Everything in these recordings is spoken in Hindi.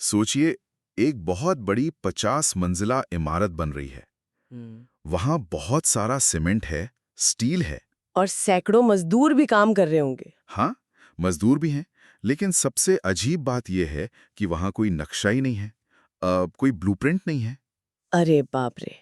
सोचिए, एक बहुत बड़ी 50 मंजिला इमारत बन रही है। वहां बहुत सारा सीमेंट है, स्टील है। और सैकड़ों मजदूर भी काम कर रहे होंगे। हाँ, मजदूर भी हैं, लेकिन सबसे अजीब बात यह है कि वहां कोई नक्शा ही नहीं है। कोई ब्लूप्रिंट नहीं है। अरे बाप रे,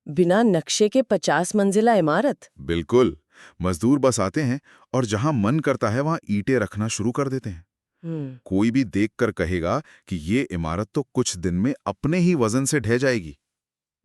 बिना नक्शे के 50 मंजिला इमारत। बिल्कुल। मजदूर बस आते हैं और जहां मन करता है वहां ईंटें रखना शुरू कर देते हैं। हम्म कोई भी देखकर कहेगा कि ये इमारत तो कुछ दिन में अपने ही वजन से ढह जाएगी।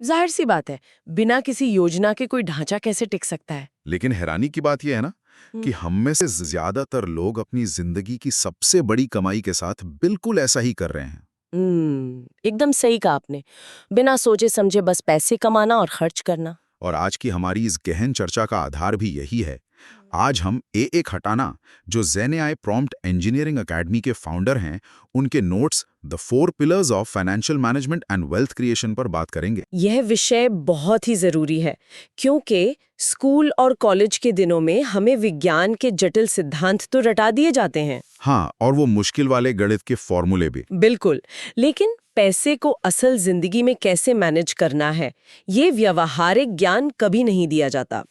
जाहिर सी बात है, बिना किसी योजना के कोई ढांचा कैसे टिक सकता है। लेकिन हैरानी की बात यह है ना कि हम में से ज्यादातर लोग अपनी जिंदगी की सबसे बड़ी कमाई के साथ बिल्कुल ऐसा ही कर रहे हैं। एकदम सही कहा आपने। बिना सोचे समझे बस पैसे कमाना और खर्च करना। और आज की हमारी इस गहन चर्चा का आधार भी यही है। आज हम ए खटाना, जो ज़ेन-ए-आई प्रॉम्प्ट इंजीनियरिंग एकेडमी के फाउंडर हैं, उनके notes the 4 pillars of financial management and wealth creation पर बात करेंगे। यह विषय बहुत ही जरूरी है, क्योंकि स्कूल और कॉलेज के दिनों में हमें विज्ञान के जटिल सिद्धांत तो रटा दिए जाते हैं। हाँ, और वो मुश्किल वाले गणित के फॉर्मूले भी। बिल्कुल, लेकिन पैसे को असल जिंदगी में कैसे मैनेज करना है, ये व्यावहारिक ज्ञान कभी नहीं दिया जाता।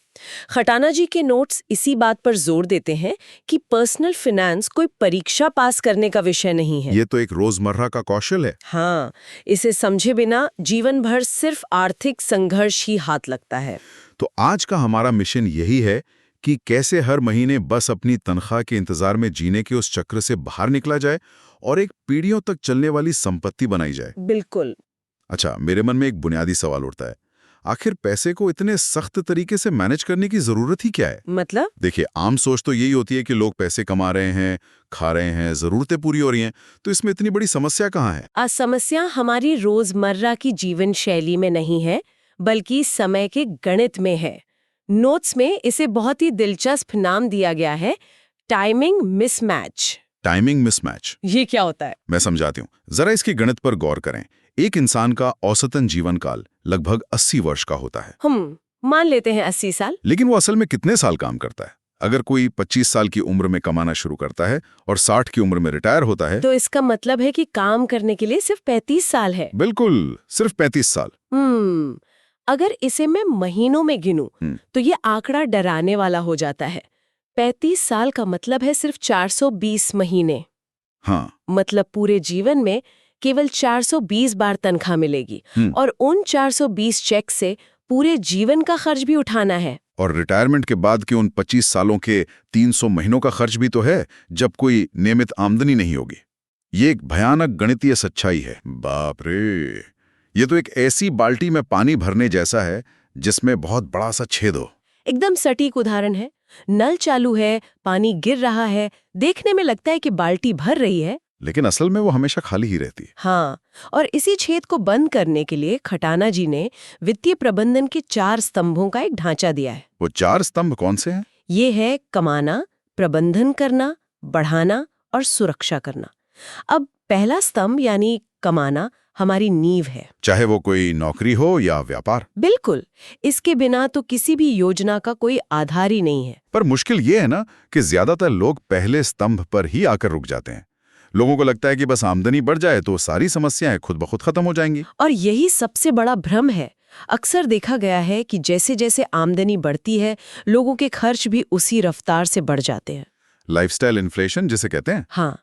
खटाना जी के नोट्स इसी बात पर जोर देते हैं कि पर्सनल फाइनेंस कोई परीक्षा पास करने का विषय नहीं है। ये तो एक रोजमर्रा का कौशल है। हाँ, इसे समझे बिना जीवन भर सिर्फ आर्थिक संघर्ष ही हाथ लगता है। तो आज का हमारा मिशन यही है कि कैसे हर महीने बस अपनी तनख्वाह के इंतजार में जीने के उस चक्र से बाहर निकला जाए और एक पीढ़ियों तक चलने वाली संपत्ति बनाई जाए। बिल्कुल। अच्छा, मेरे मन में एक बुनियादी सवाल उठता है। आखिर पैसे को इतने सख्त तरीके से मैनेज करने की जरूरत ही क्या है? मतलब? देखिए, आम सोच तो यही होती है कि लोग पैसे कमा रहे हैं, खा रहे हैं, जरूरतें पूरी हो रही हैं, तो इसमें इतनी बड़ी समस्या कहाँ है? समस्या हमारी रोजमर्रा की जीवन शैली में नहीं है, बल्कि समय के गणित में है। नोट्स में इसे बहुत ही दिलचस्प नाम दिया गया है, टाइमिंग मिसमैच। Timing mismatch. ये क्या होता है? मैं समझाती हूँ, जरा इसके गणित पर गौर करें। एक इंसान का औसतन जीवन काल लगभग 80 वर्ष का होता है। हम मान लेते हैं 80 साल। लेकिन वो असल में कितने साल काम करता है? अगर कोई 25 साल की उम्र में कमाना शुरू करता है और 60 की उम्र में रिटायर होता है, तो इसका मतलब है कि काम करने के लिए सिर्फ 35 साल है। बिल्कुल, सिर्फ 35 साल। अगर इसे मैं महीनों में गिनूं, तो ये आंकड़ा डराने वाला हो जाता है। 35 साल का मतलब है सिर्फ 420 महीने। हाँ, मतलब पूरे जीवन में केवल 420 बार तनख्वाह मिलेगी और उन 420 चेक से पूरे जीवन का खर्च भी उठाना है। और रिटायरमेंट के बाद के उन 25 सालों के 300 महीनों का खर्च भी तो है, जब कोई नियमित आमदनी नहीं होगी। ये एक भयानक गणितीय सच्चाई है। बाप रे, ये तो एक ऐसी बाल्टी में पानी भरने जैसा है जिसमें बहुत बड़ा सा छेद हो। एकदम सटीक उदाहरण है। नल चालू है, पानी गिर रहा है, देखने में लगता है कि बाल्टी भर रही है, लेकिन असल में वो हमेशा खाली ही रहती है। हाँ, और इसी छेद को बंद करने के लिए खटाना जी ने वित्तीय प्रबंधन के 4 स्तंभों का एक ढांचा दिया है। वो 4 स्तंभ कौन से हैं? ये है कमाना, प्रबंधन करना, बढ़ाना और सुरक्षा करना। अब पहला स्तंभ यानी कमाना हमारी नींव है। चाहे वो कोई नौकरी हो या व्यापार। बिल्कुल, इसके बिना तो किसी भी योजना का कोई आधार ही नहीं है। पर मुश्किल ये है ना कि ज्यादातर लोग पहले स्तंभ पर ही आकर रुक जाते हैं। लोगों को लगता है कि बस आमदनी बढ़ जाए तो सारी समस्याएं खुद ब खुद खत्म हो जाएंगी। और यही सबसे बड़ा भ्रम है। अक्सर देखा गया है कि जैसे जैसे आमदनी बढ़ती है, लोगों के खर्च भी उसी रफ्तार से बढ़ जाते हैं। लाइफस्टाइल इन्फ्लेशन जिसे कहते हैं। हाँ,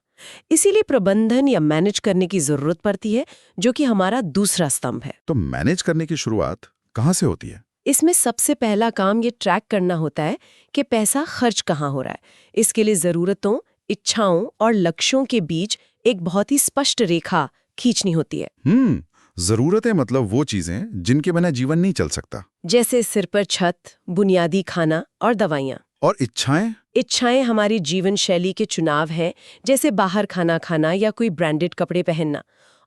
इसीलिए प्रबंधन या मैनेज करने की जरूरत पड़ती है, जो कि हमारा दूसरा स्तंभ है। तो मैनेज करने की शुरुआत कहाँ से होती है? इसमें सबसे पहला काम ये ट्रैक करना होता है कि पैसा खर्च कहाँ हो रहा है। इसके लिए जरूरतों, इच्छाओं और लक्ष्यों के बीच एक बहुत ही स्पष्ट रेखा खींचनी होती है। जरूरतें मतलब वो चीजें जिनके बिना जीवन नहीं चल सकता। जैसे सिर पर छत, बुनियादी खाना और दवाइयाँ। और इच्छाएं? इच्छाएं हमारी जीवन शैली के चुनाव हैं, जैसे बाहर खाना खाना या कोई ब्रांडेड कपड़े पहनना।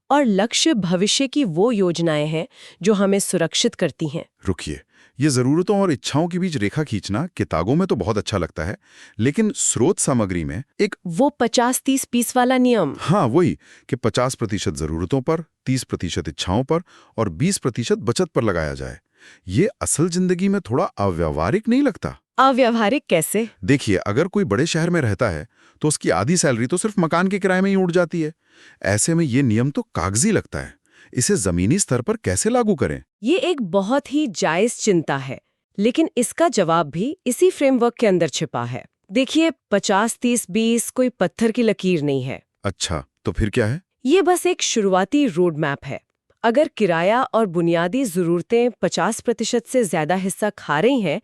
और लक्ष्य भविष्य की वो योजनाएं हैं जो हमें सुरक्षित करती हैं। रुकिए, ये जरूरतों और इच्छाओं के बीच रेखा खींचना किताबों में तो बहुत अच्छा लगता है, लेकिन स्रोत सामग्री में एक वो 50-30-20 वाला नियम। हाँ, वही कि 50% जरूरतों पर, 30% इच्छाओं पर और 20% बचत पर लगाया जाए। ये असल जिंदगी में थोड़ा अव्यावहारिक नहीं लगता? अव्यावहारिक कैसे? देखिए, अगर कोई बड़े शहर में रहता है तो उसकी आधी सैलरी तो सिर्फ मकान के किराए में ही उड़ जाती है। ऐसे में ये नियम तो कागजी लगता है। इसे जमीनी स्तर पर कैसे लागू करें? ये एक बहुत ही जायज चिंता है, लेकिन इसका जवाब भी इसी फ्रेमवर्क के अंदर छिपा है। देखिए, 50-30-20 कोई पत्थर की लकीर नहीं है। अच्छा, तो फिर क्या है? ये बस एक शुरुआती रोड मैप है। अगर किराया और बुनियादी जरूरतें 50% से ज्यादा हिस्सा खा रही हैं,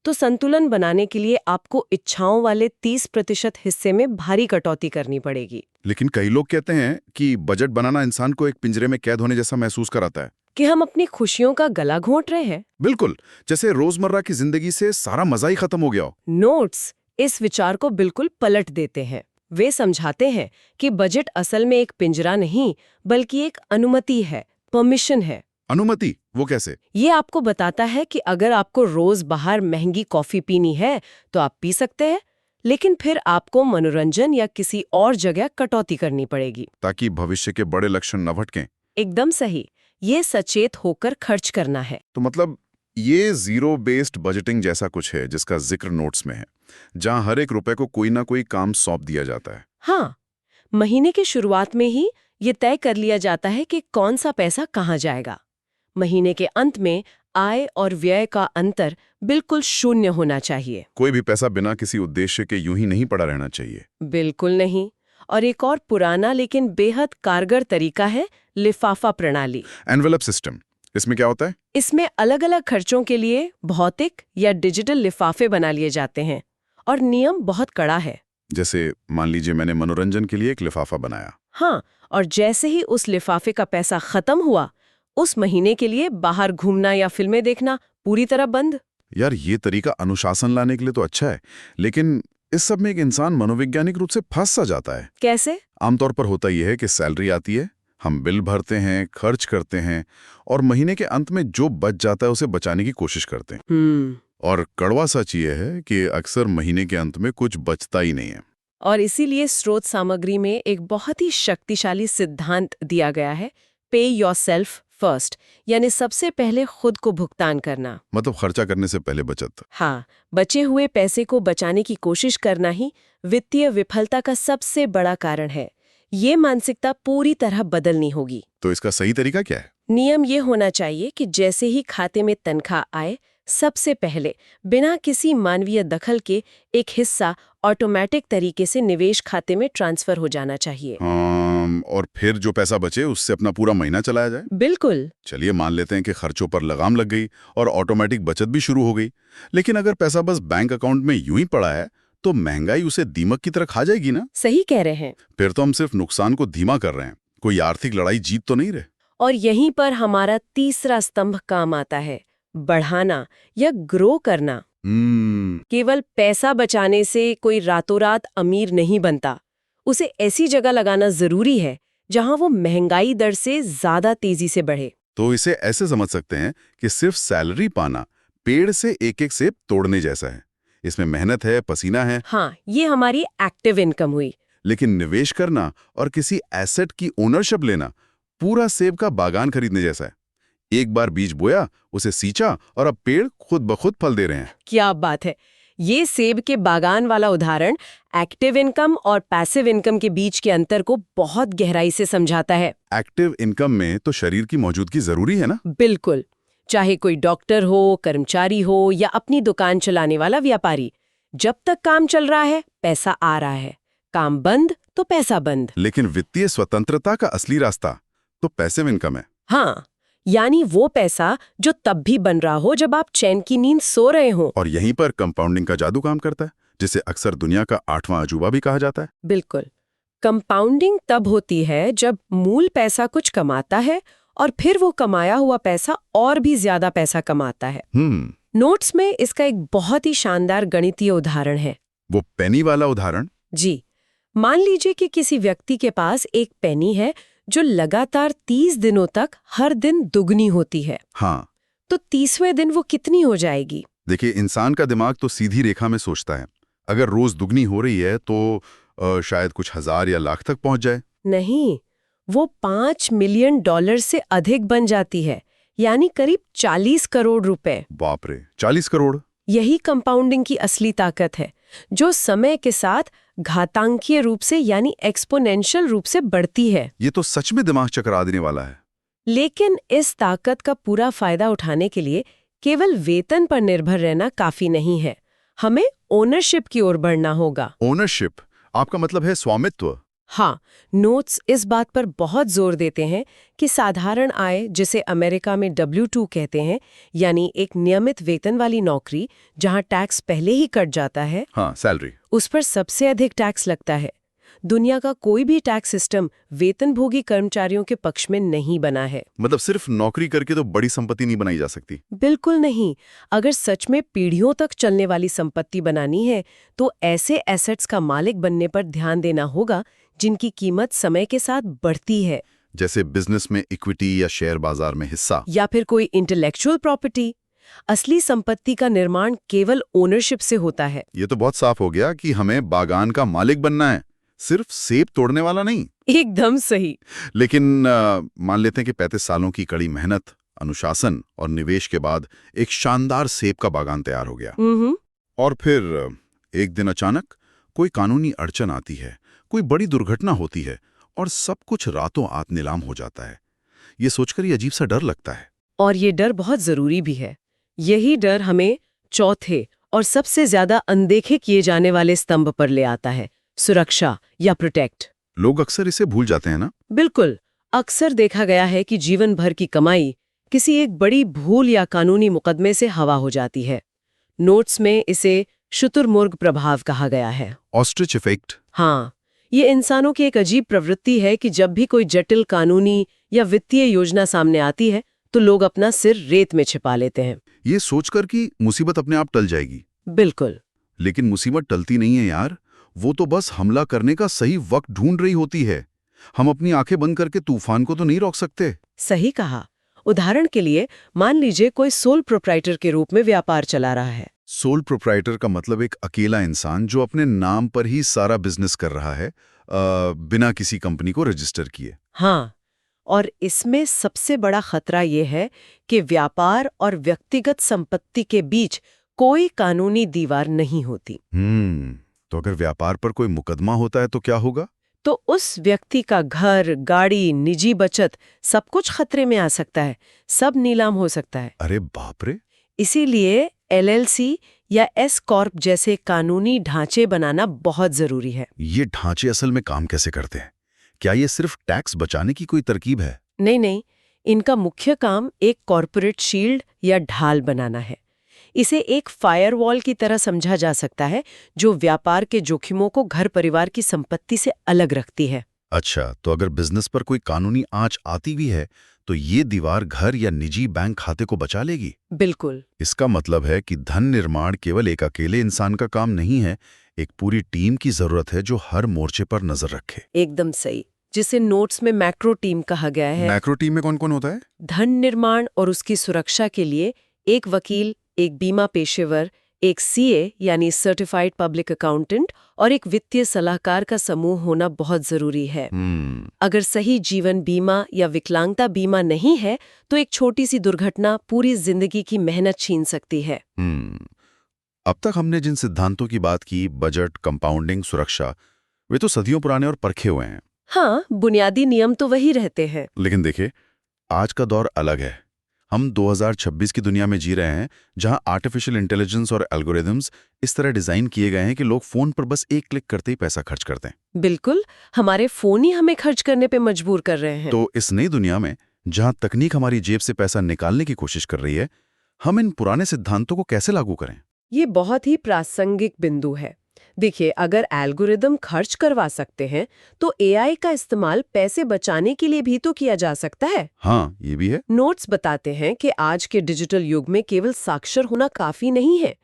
तो संतुलन बनाने के लिए आपको इच्छाओं वाले 30% हिस्से में भारी कटौती करनी पड़ेगी। लेकिन कई लोग कहते हैं कि बजट बनाना इंसान को एक पिंजरे में कैद होने जैसा महसूस कराता है। कि हम अपनी खुशियों का गला घोंट रहे हैं। बिल्कुल, जैसे रोजमर्रा की जिंदगी से सारा मजा ही खत्म हो गया हो। नोट्स इस विचार को बिल्कुल पलट देते हैं। वे समझाते हैं कि बजट असल में एक पिंजरा नहीं, बल्कि एक अनुमति है, परमिशन है। अनुमति? वो कैसे? ये आपको बताता है कि अगर आपको रोज बाहर महंगी कॉफी पीनी है तो आप पी सकते हैं, लेकिन फिर आपको मनोरंजन या किसी और जगह कटौती करनी पड़ेगी, ताकि भविष्य के बड़े लक्ष्य न भटकें। एकदम सही। ये सचेत होकर खर्च करना है। तो मतलब ये जीरो बेस्ड बजटिंग जैसा कुछ है जिसका जिक्र नोट्स में है, जहां हर एक रुपए को कोई ना कोई काम सौंप दिया जाता है। हाँ, महीने की शुरुआत में ही ये तय कर लिया जाता है कि कौन सा पैसा कहाँ जाएगा। महीने के अंत में आय और व्यय का अंतर बिल्कुल शून्य होना चाहिए। कोई भी पैसा बिना किसी उद्देश्य के यूं ही नहीं पड़ा रहना चाहिए। बिल्कुल नहीं। और एक और पुराना लेकिन बेहद कारगर तरीका है लिफाफा प्रणाली। एनवेलप सिस्टम, इसमें क्या होता है? इसमें अलग-अलग खर्चों के लिए भौतिक या डिजिटल लिफाफे बना लिए जाते हैं और नियम बहुत कड़ा है। जैसे मान लीजिए मैंने मनोरंजन के लिए एक लिफाफा बनाया। हाँ, और जैसे ही उस लिफाफे का पैसा खत्म हुआ, उस महीने के लिए बाहर घूमना या फिल्में देखना पूरी तरह बंद। यार, ये तरीका अनुशासन लाने के लिए तो अच्छा है, लेकिन इस सब में एक इंसान मनोवैज्ञानिक रूप से फंस सा जाता है। कैसे? आमतौर पर होता यह है कि सैलरी आती है, हम बिल भरते हैं, खर्च करते हैं और महीने के अंत में जो बच जाता है उसे बचाने की कोशिश करते हैं। और कड़वा सच ये है कि अक्सर महीने के अंत में कुछ बचता ही नहीं है। और इसीलिए स्रोत सामग्री में एक बहुत ही शक्तिशाली सिद्धांत दिया गया है, पे योरसेल्फ फर्स्ट, यानी सबसे पहले खुद को भुगतान करना। मतलब खर्चा करने से पहले बचत। हाँ, बचे हुए पैसे को बचाने की कोशिश करना ही वित्तीय विफलता का सबसे बड़ा कारण है। ये मानसिकता पूरी तरह बदलनी होगी। तो इसका सही तरीका क्या है? नियम ये होना चाहिए कि जैसे ही खाते में तनख्वाह आए, सबसे पहले बिना किसी मानवीय दखल के एक हिस्सा ऑटोमेटिक तरीके से निवेश खाते में ट्रांसफर हो जाना चाहिए। और फिर जो पैसा बचे उससे अपना पूरा महीना चलाया जाए। बिल्कुल। चलिए मान लेते हैं कि खर्चों पर लगाम लग गई और ऑटोमेटिक बचत भी शुरू हो गई, लेकिन अगर पैसा बस बैंक अकाउंट में यूं ही पड़ा है तो महंगाई उसे दीमक की तरह खा जाएगी ना। सही कह रहे हैं। फिर तो हम सिर्फ नुकसान को धीमा कर रहे हैं, कोई आर्थिक लड़ाई जीत तो नहीं रहे। और यहीं पर हमारा तीसरा स्तंभ काम आता है, बढ़ाना या ग्रो करना। केवल पैसा बचाने से कोई रातों रात अमीर नहीं बनता। उसे ऐसी जगह लगाना जरूरी है जहां वो महंगाई दर से ज्यादा तेजी से बढ़े। तो इसे ऐसे समझ सकते हैं कि सिर्फ सैलरी पाना पेड़ से एक एक सेब तोड़ने जैसा है। इसमें मेहनत है, पसीना है। हाँ, ये हमारी एक्टिव इनकम हुई। लेकिन निवेश करना और किसी एसेट की ओनरशिप लेना पूरा सेब का बागान खरीदने जैसा है। एक बार बीज बोया, उसे सींचा और अब पेड़ खुद ब खुद फल दे रहे हैं। क्या बात है! ये सेब के बागान वाला उदाहरण एक्टिव इनकम और पैसिव इनकम के बीच के अंतर को बहुत गहराई से समझाता है। एक्टिव इनकम में तो शरीर की मौजूदगी जरूरी है ना? बिल्कुल। चाहे कोई डॉक्टर हो, कर्मचारी हो या अपनी दुकान चलाने वाला व्यापारी, जब तक काम चल रहा है पैसा आ रहा है, काम बंद तो पैसा बंद। लेकिन वित्तीय स्वतंत्रता का असली रास्ता तो पैसिव इनकम है। हाँ, यानी वो पैसा जो तब भी बन रहा हो जब आप चैन की नींद सो रहे हो। और यहीं पर कंपाउंडिंग का जादू काम करता है, जिसे अक्सर दुनिया का 8वां अजूबा भी कहा जाता है। बिल्कुल। कंपाउंडिंग तब होती है जब मूल पैसा कुछ कमाता है और फिर वो कमाया हुआ पैसा और भी ज्यादा पैसा कमाता है। नोट्स में इसका एक बहुत ही शानदार गणितीय उदाहरण है। वो पेनी वाला उदाहरण? जी। मान लीजिए कि किसी व्यक्ति के पास एक पेनी है जो लगातार 30 दिनों तक हर दिन दुगनी होती है। हाँ। तो 30वें दिन वो कितनी हो जाएगी? देखिए, इंसान का दिमाग तो सीधी रेखा में सोचता है। अगर रोज दुगनी हो रही है तो शायद कुछ हजार या लाख तक पहुंच जाए। नहीं, वो $5 मिलियन से अधिक बन जाती है, यानी करीब 40 करोड़ रुपए। बाप रे, 40 करोड़! यही कंपाउंडिंग की असली ताकत है, जो समय के साथ घातांकीय रूप से यानी एक्सपोनेंशियल रूप से बढ़ती है। ये तो सच में दिमाग चकरा देने वाला है। लेकिन इस ताकत का पूरा फायदा उठाने के लिए केवल वेतन पर निर्भर रहना काफी नहीं है। हमें ओनरशिप की ओर बढ़ना होगा। ओनरशिप, आपका मतलब है स्वामित्व? हाँ, नोट्स इस बात पर बहुत जोर देते हैं कि साधारण आय, जिसे अमेरिका में W-2 कहते हैं, यानी एक नियमित वेतन वाली नौकरी जहां टैक्स पहले ही कट जाता है, हाँ, सैलरी, उस पर सबसे अधिक टैक्स लगता है। दुनिया का कोई भी टैक्स सिस्टम वेतनभोगी कर्मचारियों के पक्ष में नहीं बना है। मतलब सिर्फ नौकरी करके तो बड़ी संपत्ति नहीं बनाई जा सकती? बिल्कुल नहीं। अगर सच में पीढ़ियों तक चलने वाली संपत्ति बनानी है, तो ऐसे एसेट्स का मालिक बनने पर ध्यान देना होगा जिनकी कीमत समय के साथ बढ़ती है। जैसे बिजनेस में इक्विटी या शेयर बाजार में हिस्सा, या फिर कोई इंटेलेक्चुअल प्रॉपर्टी। असली संपत्ति का निर्माण केवल ओनरशिप से होता है। ये तो बहुत साफ हो गया कि हमें बागान का मालिक बनना है, सिर्फ सेब तोड़ने वाला नहीं। एकदम सही। लेकिन मान लेते हैं कि 35 सालों की कड़ी मेहनत, अनुशासन और निवेश के बाद एक शानदार सेब का बागान तैयार हो गया। और फिर एक दिन अचानक कोई कानूनी अड़चन आती है, कोई बड़ी दुर्घटना होती है और सब कुछ रातों रात नीलाम हो जाता है। ये सोचकर ये अजीब सा डर लगता है। और ये डर बहुत जरूरी भी है। यही डर हमें चौथे और सबसे ज्यादा अनदेखे किए जाने वाले स्तंभ पर ले आता है, सुरक्षा या प्रोटेक्ट। लोग अक्सर इसे भूल जाते हैं ना? बिल्कुल। अक्सर देखा गया है कि जीवन भर की कमाई किसी एक बड़ी भूल या कानूनी मुकदमे से हवा हो जाती है। नोट्स में इसे शुतुरमुर्ग प्रभाव कहा गया है। Ostrich effect. हाँ, ये इंसानों की एक अजीब प्रवृत्ति है कि जब भी कोई जटिल कानूनी या वित्तीय योजना सामने आती है, तो लोग अपना सिर रेत में छिपा लेते हैं। ये सोचकर कि मुसीबत अपने आप टल जाएगी। बिल्कुल। लेकिन मुसीबत टलती नहीं है यार, वो तो बस हमला करने का सही वक्त ढूंढ रही होती है। हम अपनी आंखें बंद करके तूफान को तो नहीं रोक सकते। सही कहा। उदाहरण के लिए मान लीजिए कोई सोल प्रोप्राइटर के रूप में व्यापार चला रहा है। सोल प्रोप्राइटर का मतलब एक अकेला इंसान जो अपने नाम पर ही सारा बिजनेस कर रहा है, बिना किसी कंपनी को रजिस्टर किए। हाँ, और इसमें सबसे बड़ा खतरा ये है कि व्यापार और व्यक्तिगत संपत्ति के बीच कोई कानूनी दीवार नहीं होती। तो अगर व्यापार पर कोई मुकदमा होता है तो क्या होगा? तो उस व्यक्ति का घर, गाड़ी, निजी बचत सब कुछ खतरे में आ सकता है, सब नीलाम हो सकता है। अरे बाप रे! इसीलिए LLC या S कॉर्प जैसे कानूनी ढांचे बनाना बहुत जरूरी है। ये ढांचे असल में काम कैसे करते हैं? क्या ये सिर्फ टैक्स बचाने की कोई तरकीब है? नहीं, इनका मुख्य काम एक कॉर्पोरेट शील्ड या ढाल बनाना है। इसे एक फायरवॉल की तरह समझा जा सकता है, जो व्यापार के जोखिमों को घर परिवार की संपत्ति से अलग रखती है। अच्छा, तो अगर बिजनेस पर कोई कानूनी आंच आती भी है, तो ये दीवार घर या निजी बैंक खाते को बचा लेगी? बिल्कुल। इसका मतलब है कि धन निर्माण केवल एक अकेले इंसान का काम नहीं है, एक पूरी टीम की जरूरत है जो हर मोर्चे पर नजर रखे। एकदम सही, जिसे नोट्स में मैक्रो टीम कहा गया है। मैक्रो टीम में कौन कौन होता है? धन निर्माण और उसकी सुरक्षा के लिए एक वकील, एक बीमा पेशेवर, एक CA यानी सर्टिफाइड पब्लिक अकाउंटेंट और एक वित्तीय सलाहकार का समूह होना बहुत जरूरी है। अगर सही जीवन बीमा या विकलांगता बीमा नहीं है, तो एक छोटी सी दुर्घटना पूरी जिंदगी की मेहनत छीन सकती है। अब तक हमने जिन सिद्धांतों की बात की, बजट, कंपाउंडिंग, सुरक्षा, वे तो सदियों पुराने और परखे हुए हैं। हाँ, बुनियादी नियम तो वही रहते हैं। लेकिन देखिए, आज का दौर अलग है। हम 2026 की दुनिया में जी रहे हैं, जहां आर्टिफिशियल इंटेलिजेंस और एल्गोरिदम्स इस तरह डिजाइन किए गए हैं कि लोग फोन पर बस एक क्लिक करते ही पैसा खर्च करते हैं। बिल्कुल, हमारे फोन ही हमें खर्च करने पे मजबूर कर रहे हैं। तो इस नई दुनिया में, जहां तकनीक हमारी जेब से पैसा निकालने की कोशिश कर रही है, हम इन पुराने सिद्धांतों को कैसे लागू करें? ये बहुत ही प्रासंगिक बिंदु है। देखिए, अगर एल्गोरिदम खर्च करवा सकते हैं, तो AI का इस्तेमाल पैसे बचाने के लिए भी तो किया जा सकता है। हाँ, ये भी है। नोट्स बताते हैं कि आज के डिजिटल युग में केवल साक्षर होना काफी नहीं है।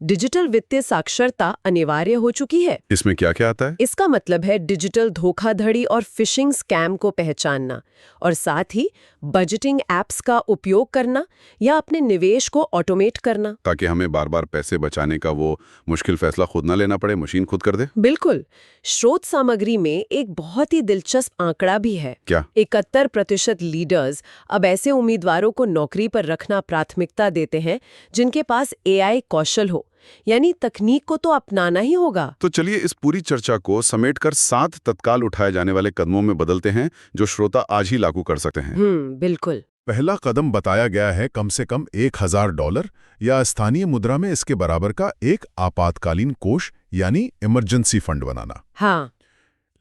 डिजिटल वित्तीय साक्षरता अनिवार्य हो चुकी है। इसमें क्या क्या आता है? इसका मतलब है डिजिटल धोखाधड़ी और फिशिंग स्कैम को पहचानना, और साथ ही बजटिंग एप्स का उपयोग करना या अपने निवेश को ऑटोमेट करना, ताकि हमें बार बार पैसे बचाने का वो मुश्किल फैसला खुद ना लेना पड़े, मशीन खुद कर दे। बिल्कुल। स्रोत सामग्री में एक बहुत ही दिलचस्प आंकड़ा भी है। क्या? 71% लीडर्स अब ऐसे उम्मीदवारों को नौकरी पर रखना प्राथमिकता देते हैं जिनके पास AI कौशल कौशल हो, यानी तकनीक को तो अपनाना ही होगा। तो चलिए इस पूरी चर्चा को समेटकर 7 तत्काल उठाए जाने वाले कदमों में बदलते हैं जो श्रोता आज ही लागू कर सकते हैं। बिल्कुल। पहला कदम बताया गया है कम से कम $1000 या स्थानीय मुद्रा में इसके बराबर का एक आपातकालीन कोष यानी इमरजेंसी फंड बनाना। हाँ।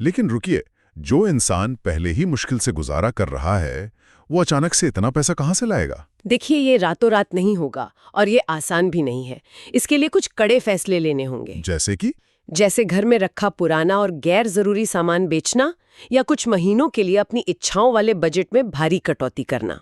लेकिन रुकिए, जो इंसान पहले ही मुश्किल से गुजारा कर रहा है वो अचानक से इतना पैसा कहाँ से लाएगा? देखिए, ये रातों रात नहीं होगा और ये आसान भी नहीं है। इसके लिए कुछ कड़े फैसले लेने होंगे। जैसे घर में रखा पुराना और गैर जरूरी सामान बेचना या कुछ महीनों के लिए अपनी इच्छाओं वाले बजट में भारी कटौती करना।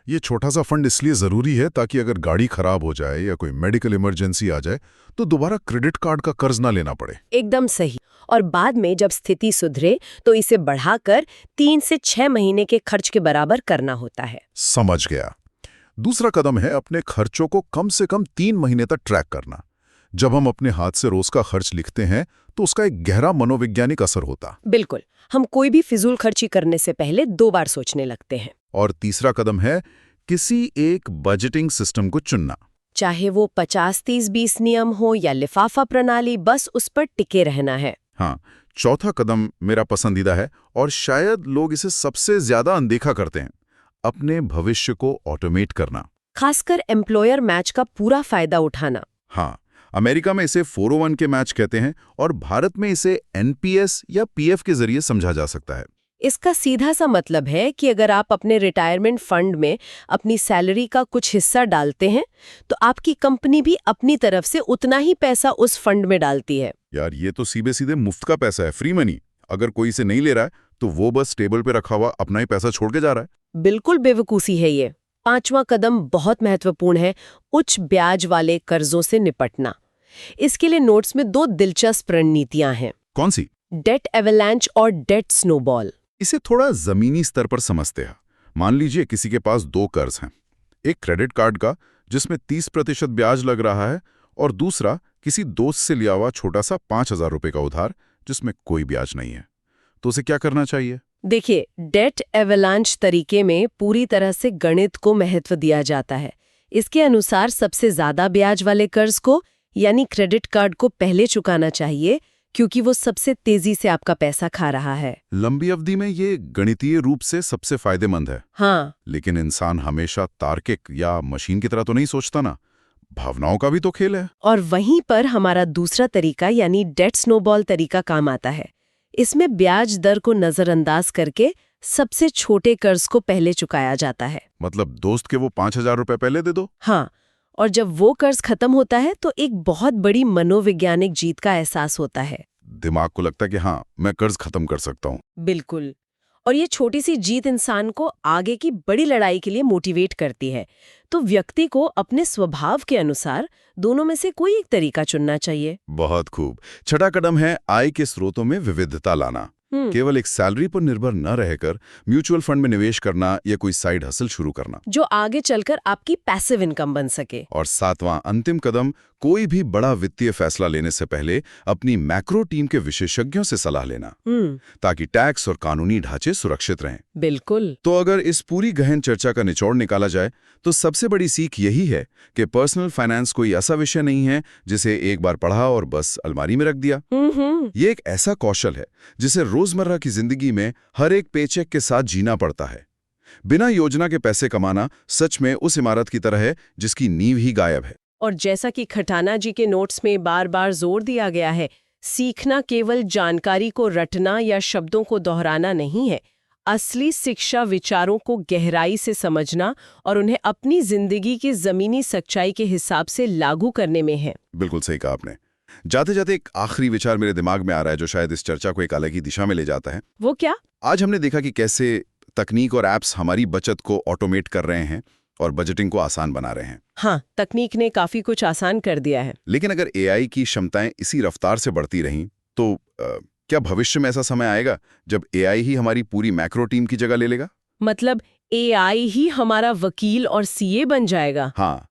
ये छोटा सा फंड इसलिए जरूरी है ताकि अगर गाड़ी खराब हो जाए या कोई मेडिकल इमरजेंसी आ जाए तो दोबारा क्रेडिट कार्ड का कर्ज ना लेना पड़े। एकदम सही। और बाद में जब स्थिति सुधरे तो इसे बढ़ाकर 3 से 6 महीने के खर्च के बराबर करना होता है। समझ गया। दूसरा कदम है अपने खर्चों को कम से कम 3 महीने तक ट्रैक करना। जब हम अपने हाथ से रोज का खर्च लिखते हैं तो उसका एक गहरा मनोवैज्ञानिक असर होता। बिल्कुल। हम कोई भी फिजूल खर्ची करने से पहले 2 बार सोचने लगते हैं। और तीसरा कदम है किसी एक बजटिंग सिस्टम को चुनना। चाहे वो 50-30-20 नियम हो या लिफाफा प्रणाली, बस उस पर टिके रहना है। हाँ, चौथा कदम मेरा पसंदीदा है और शायद लोग इसे सबसे ज्यादा अनदेखा करते हैं, अपने भविष्य को ऑटोमेट करना। खासकर एम्प्लॉयर मैच का पूरा फायदा उठाना। हाँ, अमेरिका में इसे 401 के मैच कहते हैं और भारत में इसे एनपीएस या पीएफ के जरिए समझा जा सकता है। इसका सीधा सा मतलब है कि अगर आप अपने रिटायरमेंट फंड में अपनी सैलरी का कुछ हिस्सा डालते हैं तो आपकी कंपनी भी अपनी तरफ से उतना ही पैसा उस फंड में डालती है। यार, ये तो सीधे सीधे मुफ्त का पैसा है, फ्री मनी। अगर कोई इसे नहीं ले रहा है तो वो बस टेबल पे रखा हुआ अपना ही पैसा छोड़ के जा रहा है। बिल्कुल बेवकूफ़ी है ये। पांचवा कदम बहुत महत्वपूर्ण है, उच्च ब्याज वाले कर्जों से निपटना। इसके लिए नोट्स में 2 दिलचस्प रणनीतियां हैं। कौन सी? डेट एवलांच और डेट स्नोबॉल। इसे थोड़ा जमीनी स्तर पर समझते हैं। मान लीजिए किसी के पास 2 कर्ज हैं, एक क्रेडिट कार्ड का जिसमें 30% ब्याज लग रहा है और दूसरा किसी दोस्त से लिया हुआ छोटा सा 5000 रुपये का उधार जिसमें कोई ब्याज नहीं है। तो उसे क्या करना चाहिए? देखिए, डेट एवलांच तरीके में पूरी तरह से गणित को महत्व दिया जाता है। इसके अनुसार सबसे ज्यादा ब्याज वाले कर्ज को यानी क्रेडिट कार्ड को पहले चुकाना चाहिए क्योंकि वो सबसे तेजी से आपका पैसा खा रहा है। लंबी अवधि में ये गणितीय रूप से सबसे फायदेमंद है। हाँ। लेकिन इंसान हमेशा तार्किक या मशीन की तरह तो नहीं सोचता ना, भावनाओं का भी तो खेल है। और वहीं पर हमारा दूसरा तरीका यानी डेट स्नोबॉल तरीका काम आता है। इसमें ब्याज दर को नजरअंदाज करके सबसे छोटे कर्ज को पहले चुकाया जाता है। मतलब दोस्त के वो 5000 रुपये पहले दे दो। हाँ, और जब वो कर्ज खत्म होता है तो एक बहुत बड़ी मनोवैज्ञानिक जीत का एहसास होता है। दिमाग को लगता है कि हाँ, मैं कर्ज खत्म कर सकता हूँ। बिल्कुल। और ये छोटी सी जीत इंसान को आगे की बड़ी लड़ाई के लिए मोटिवेट करती है। तो व्यक्ति को अपने स्वभाव के अनुसार दोनों में से कोई एक तरीका चुनना चाहिए। बहुत खूब। छठा कदम है आय के स्रोतों में विविधता लाना। केवल एक सैलरी पर निर्भर न रहकर म्यूचुअल फंड में निवेश करना या कोई साइड हसल शुरू करना जो आगे चलकर आपकी पैसिव इनकम बन सके। और सातवां अंतिम कदम, कोई भी बड़ा वित्तीय फैसला लेने से पहले अपनी मैक्रो टीम के विशेषज्ञों से सलाह लेना ताकि टैक्स और कानूनी ढांचे सुरक्षित रहें। बिल्कुल। तो अगर इस पूरी गहन चर्चा का निचोड़ निकाला जाए तो सबसे बड़ी सीख यही है कि पर्सनल फाइनेंस कोई ऐसा विषय नहीं है जिसे एक बार पढ़ा और बस अलमारी में रख दिया। ये एक ऐसा कौशल है जिसे रोजमर्रा की जिंदगी में हर एक पेचेक के साथ जीना पड़ता है। बिना योजना के पैसे कमाना सच में उस इमारत की तरह है जिसकी नींव ही गायब है। और जैसा कि खटाना जी के नोट्स में बार बार जोर दिया गया है, सीखना केवल जानकारी को रटना या शब्दों को दोहराना नहीं है। असली शिक्षा विचारों को गहराई से समझना और उन्हें अपनी जिंदगी की जमीनी सच्चाई के हिसाब से लागू करने में है। बिल्कुल सही कहा आपने। जाते जाते एक आखिरी विचार मेरे दिमाग में आ रहा है जो शायद इस चर्चा को एक अलग ही दिशा में ले जाता है। वो क्या? आज हमने देखा कि कैसे तकनीक और एप्स हमारी बचत को ऑटोमेट कर रहे हैं और बजटिंग को आसान बना रहे हैं। हाँ, तकनीक ने काफी कुछ आसान कर दिया है। लेकिन अगर एआई की क्षमताएं इसी रफ्तार से बढ़ती रहीं तो क्या भविष्य में ऐसा समय आएगा जब एआई ही हमारी पूरी मैक्रो टीम की जगह ले लेगा? मतलब एआई ही हमारा वकील और सीए बन जाएगा? हाँ।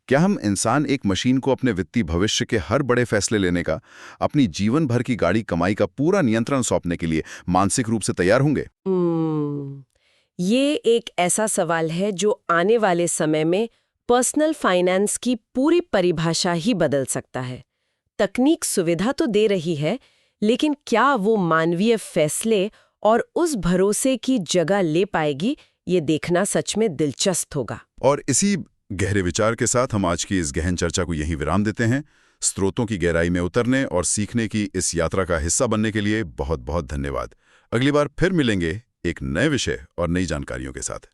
क्या हम इंसान एक मशीन को अपने वित्तीय भविष्य के हर बड़े फैसले लेने का, अपनी जीवन भर की गाड़ी कमाई का पूरा नियंत्रण सौंपने के लिए मानसिक रूप से तैयार होंगे? ये एक ऐसा सवाल है जो आने वाले समय में पर्सनल फाइनेंस की पूरी परिभाषा ही बदल सकता है। तकनीक सुविधा तो दे रही है, लेकिन क्या वो मानवीय फैसले और उस भरोसे की जगह ले पाएगी, ये देखना सच में दिलचस्प होगा। और इसी गहरे विचार के साथ हम आज की इस गहन चर्चा को यहीं विराम देते हैं। स्रोतों की गहराई में उतरने और सीखने की इस यात्रा का हिस्सा बनने के लिए बहुत बहुत धन्यवाद। अगली बार फिर मिलेंगे एक नए विषय और नई जानकारियों के साथ।